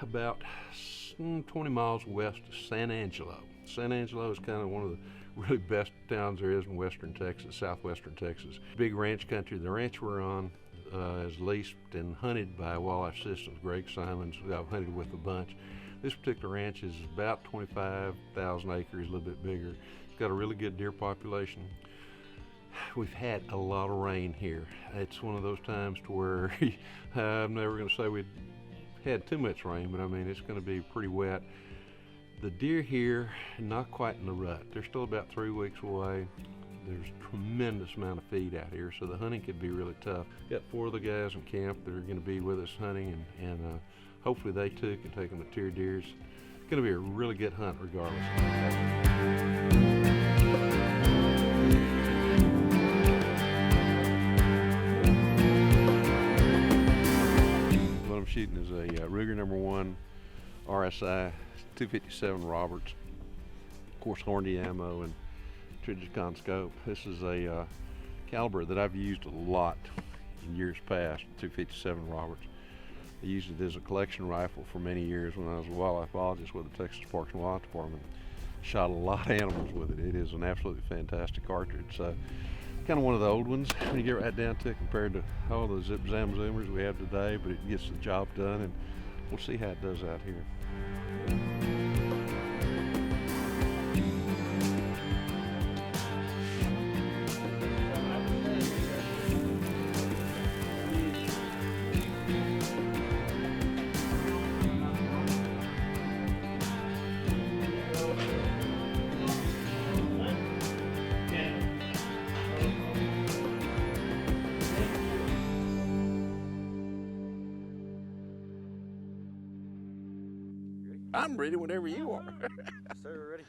about 20 miles west of San Angelo. San Angelo is kind of one of the really best towns there is in western Texas, southwestern Texas. Big ranch country. The ranch we're on is leased and hunted by Wildlife Systems. Greg Simons, who I've hunted with a bunch. This particular ranch is about 25,000 acres, a little bit bigger. It's got a really good deer population. We've had a lot of rain here. It's one of those times to where I'm never going to say we've had too much rain, but I mean it's going to be pretty wet. The deer here, not quite in the rut. They're still about 3 weeks away. There's a tremendous amount of feed out here, so the hunting could be really tough. Got 4 of the guys in camp that are going to be with us hunting, and hopefully they too can take them to tier deers. It's going to be a really good hunt regardless. What I'm shooting is a Ruger #1 RSI 257 Roberts, of course Hornady ammo and Trijicon scope. This is a caliber that I've used a lot in years past, 257 Roberts. I used it as a collection rifle for many years when I was a wildlife biologist with the Texas Parks and Wildlife Department. Shot a lot of animals with it. It is an absolutely fantastic cartridge. So, kind of one of the old ones when you get right down to it compared to all the Zip Zam Zoomers we have today, but it gets the job done, and we'll see how it does out here. I'm ready whenever you are. Sir, we're ready.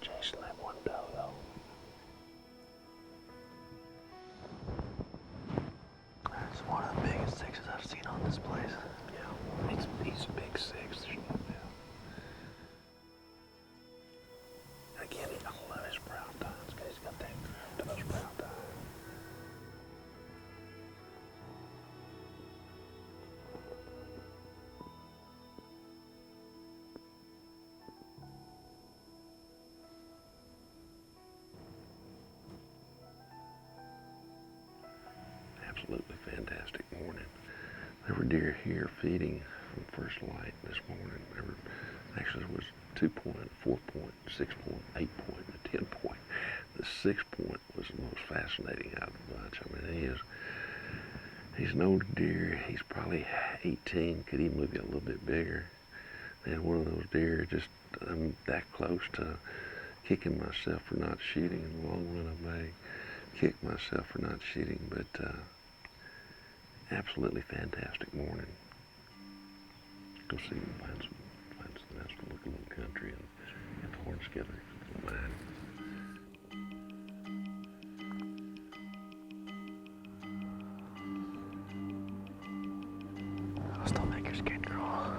Chasing that one doe though. That's one of the biggest sixes I've seen on this place. Yeah, he's a big 6. There's no doubt. Again, I love his brown tines because he's got that to those brown tines. Absolutely fantastic morning. There were deer here feeding from first light this morning. Actually there was 2 point, 4 point, 6 point, 8 point, and 10 point. The 6 point was the most fascinating out of the bunch. I mean, he's an older deer. He's probably 18, could even be a little bit bigger. And one of those deer, just I'm that close to kicking myself for not shooting. In the long run, I may kick myself for not shooting, but absolutely fantastic morning. Go see and find something else to look a little country and get the horns together. Mine. Still make your skin crawl.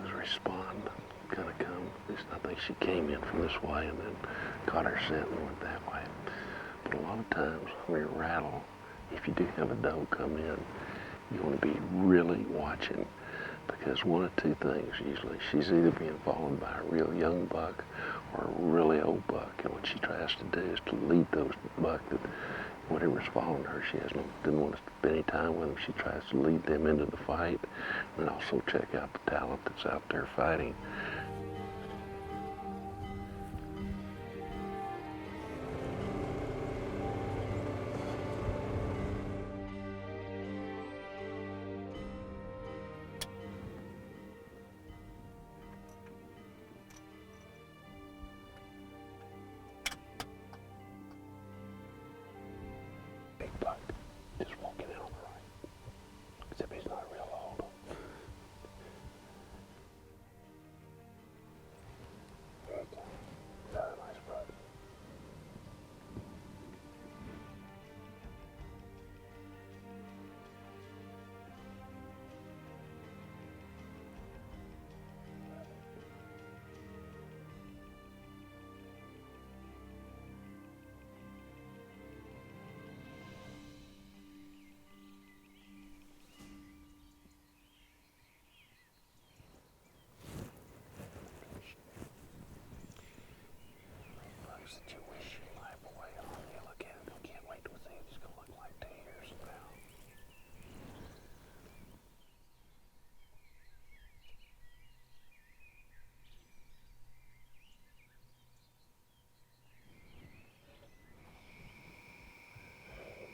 does respond, kind of come. At least I think she came in from this way and then caught her scent and went that way. But a lot of times when you rattle, if you do have a doe come in, you want to be really watching, because one of two things usually. She's either being followed by a real young buck or a really old buck, and what she tries to do is to lead those buck that whatever's following her, she didn't want to spend any time with them. She tries to lead them into the fight and also check out the talent that's out there fighting. Big buck, just walking in on the right, except he's not real old. Very nice buck. That you wish your life away on. You look at it, I can't wait to see what it's going to look like 2 years from now.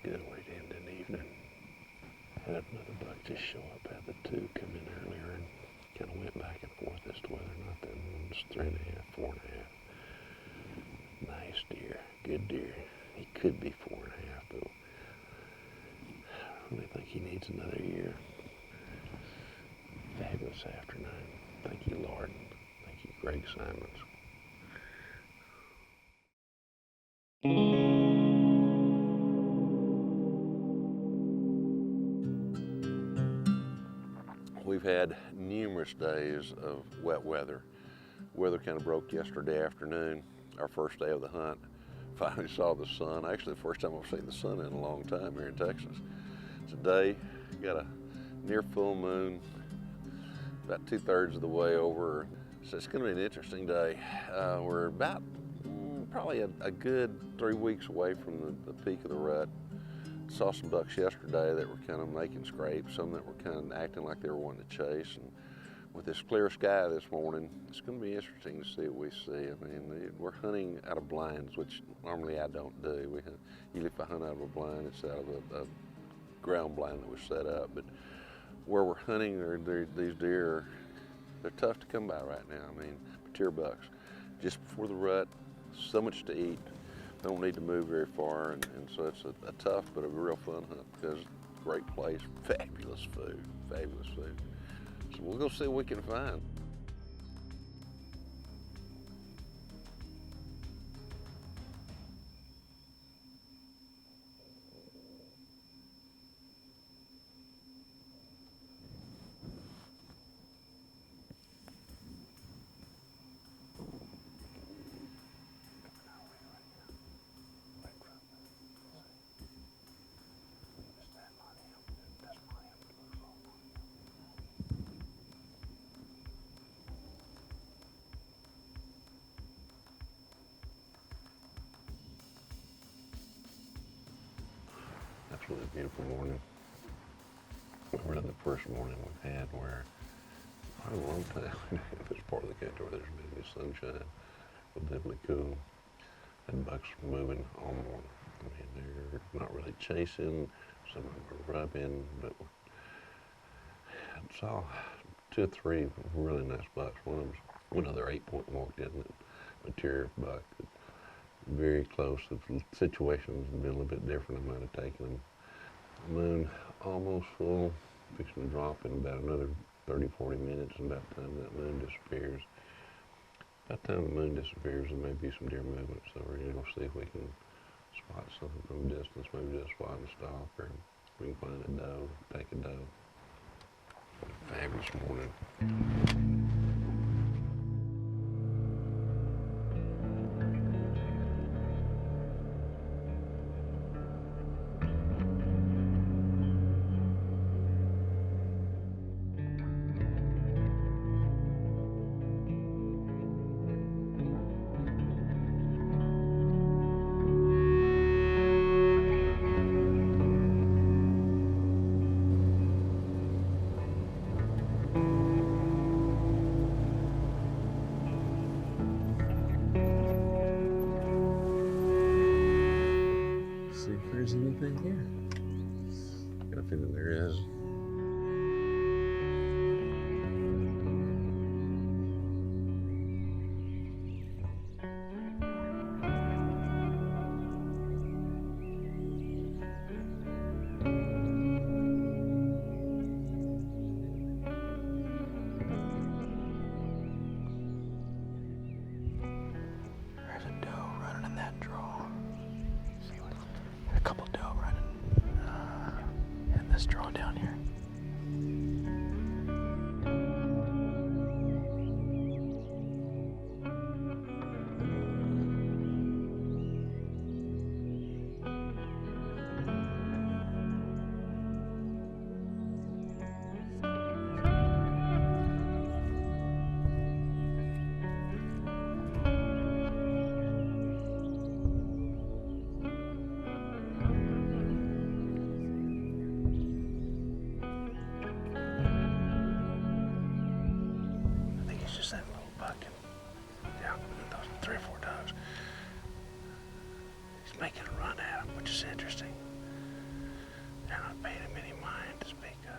Good way to end an evening. Had another buck just show up, had the two come in earlier and kind of went back and forth as to whether or not that one's 3.5, 4.5. Nice deer, good deer. He could be 4.5, but I really think he needs another year. Fabulous afternoon. Thank you, Lord. Thank you, Greg Simons. We've had numerous days of wet weather. Weather kind of broke yesterday afternoon, our first day of the hunt. Finally saw the sun. Actually, the first time I've seen the sun in a long time here in Texas. Today, got a near full moon, about 2/3 of the way over. So it's going to be an interesting day. We're about probably a good 3 weeks away from the peak of the rut. Saw some bucks yesterday that were kind of making scrapes, some that were kind of acting like they were wanting to chase. And with this clear sky this morning, it's going to be interesting to see what we see. I mean, we're hunting out of blinds, which normally I don't do. Usually if I hunt out of a blind, it's out of a ground blind that was set up. But where we're hunting, these deer, they're tough to come by right now. I mean, tier bucks. Just before the rut, so much to eat. Don't need to move very far, and so it's a tough but a real fun hunt because great place, fabulous food. So we'll go see what we can find. Absolutely beautiful morning. Really the first morning we've had where, quite a long time, this part of the country where there's been any sunshine, but definitely cool. And bucks moving all morning. I mean, they're not really chasing, some of them are rubbing, but I saw 2 or 3 really nice bucks. One other 8-point walked in, a mature buck. Very close. If the situation's been a little bit different, I might have taken them. Moon almost full, fixing to drop in about another 30, 40 minutes, and about the time that moon disappears. About the time the moon disappears, there may be some deer movement, so we're going to see if we can spot something from a distance, maybe just spot and stop, or we can find a doe, take a doe. Fabulous morning. See if there's anything here. Got a feeling there is. There's a doe running in that draw. See what? A couple doe running in this draw down here. I think it's just that little bucket. Yeah, those 3 or 4 does. He's making a run at him, which is interesting. They're not paying him any mind to speak of.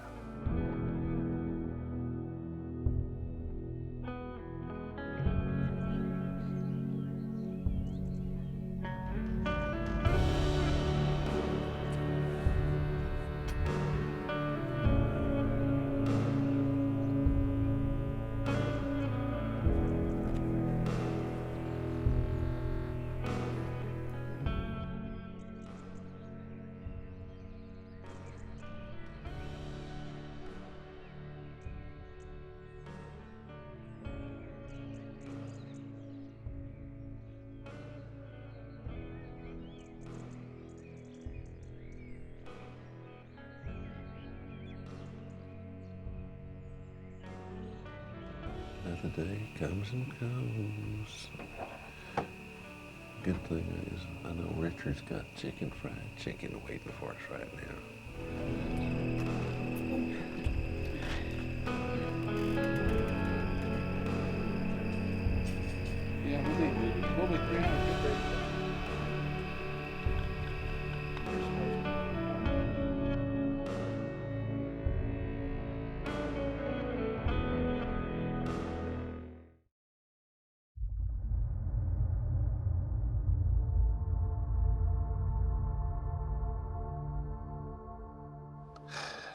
Another day comes and goes. Good thing is, I know Richard's got fried chicken waiting for us right now. Yeah, we'll be 350.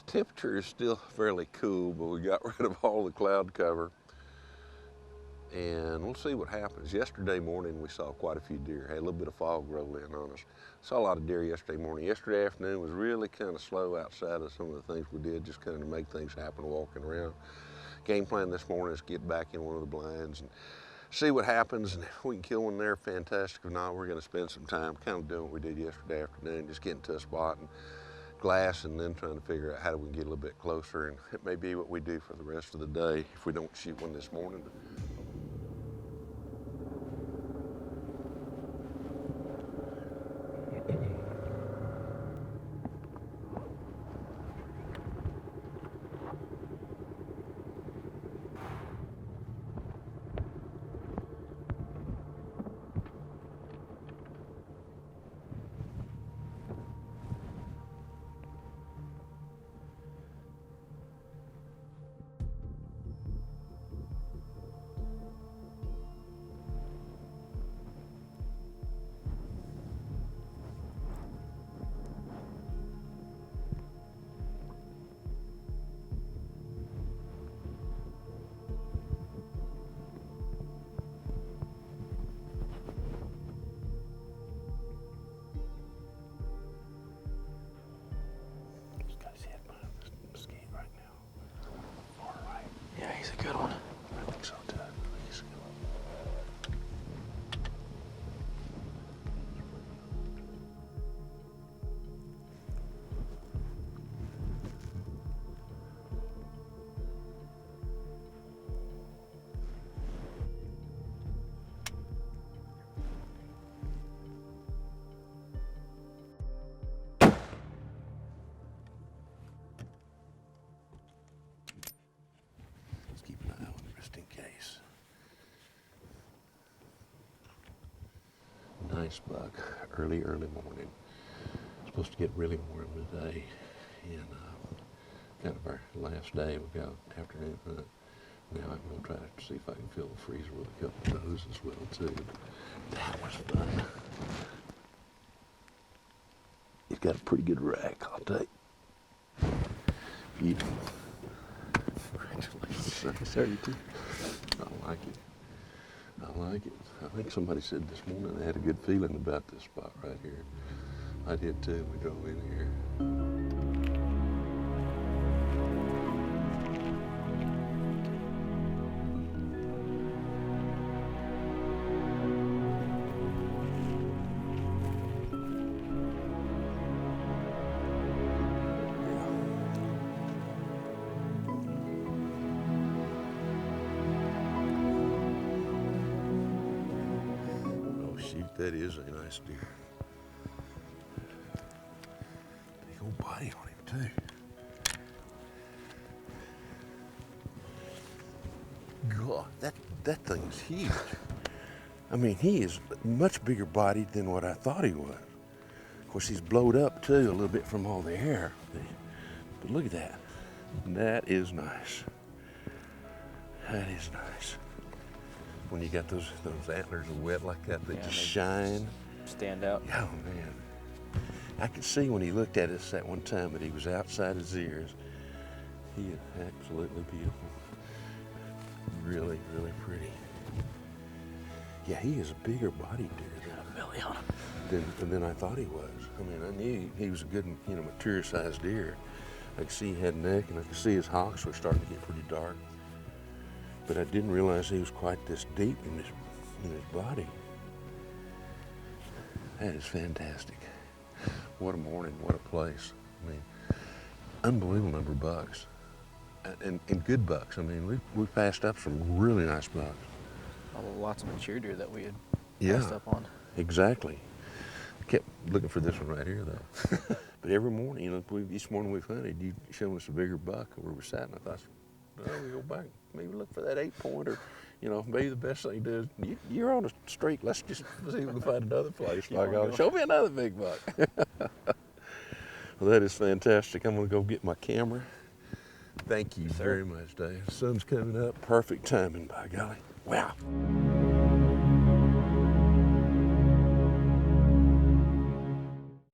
Temperature is still fairly cool, but we got rid of all the cloud cover. And we'll see what happens. Yesterday morning, we saw quite a few deer. Had a little bit of fog roll in on us. Saw a lot of deer yesterday morning. Yesterday afternoon was really kind of slow outside of some of the things we did, just kind of make things happen walking around. Game plan this morning is get back in one of the blinds and see what happens. And if we can kill one there, fantastic. If not, we're going to spend some time kind of doing what we did yesterday afternoon, just getting to a spot and glass and then trying to figure out how do we get a little bit closer. And it may be what we do for the rest of the day if we don't shoot one this morning. nice buck, early morning. It's supposed to get really warm today, and kind of our last day. We got afternoon hunt. Now I'm going to try to see if I can fill the freezer with a couple of those as well too. That was fun. He's got a pretty good rack, I'll take. Beautiful. Congratulations, sir. You too. I like it. I like it. I think somebody said this morning they had a good feeling about this spot right here. I did too. We drove in here. That is a nice deer. Big old body on him too. God, that thing is huge. I mean, he is much bigger bodied than what I thought he was. Of course, he's blowed up too a little bit from all the air. But look at that. That is nice. That is nice. When you got those antlers are wet like that, they just shine. Stand out. Oh man. I could see when he looked at us that one time that he was outside his ears. He is absolutely beautiful. Really, really pretty. Yeah, he is a bigger bodied deer than I thought he was. I mean, I knew he was a good, mature sized deer. I could see he had neck, and I could see his hocks were starting to get pretty dark. But I didn't realize he was quite this deep in his body. That is fantastic. What a morning, what a place. I mean, unbelievable number of bucks. And good bucks. I mean, we passed up some really nice bucks. Lots of mature deer that we had passed up on. Exactly. I kept looking for this one right here, though. But every morning, each morning we've hunted, you showed us a bigger buck where we're sat, and I thought, we go back, maybe look for that 8-point, or maybe the best thing to do is you're on a streak. Let's just see if we can find another place. By God, show me another big buck. Well, that is fantastic. I'm going to go get my camera. Thank you very much, Dave. The sun's coming up. Perfect timing, by golly. Wow.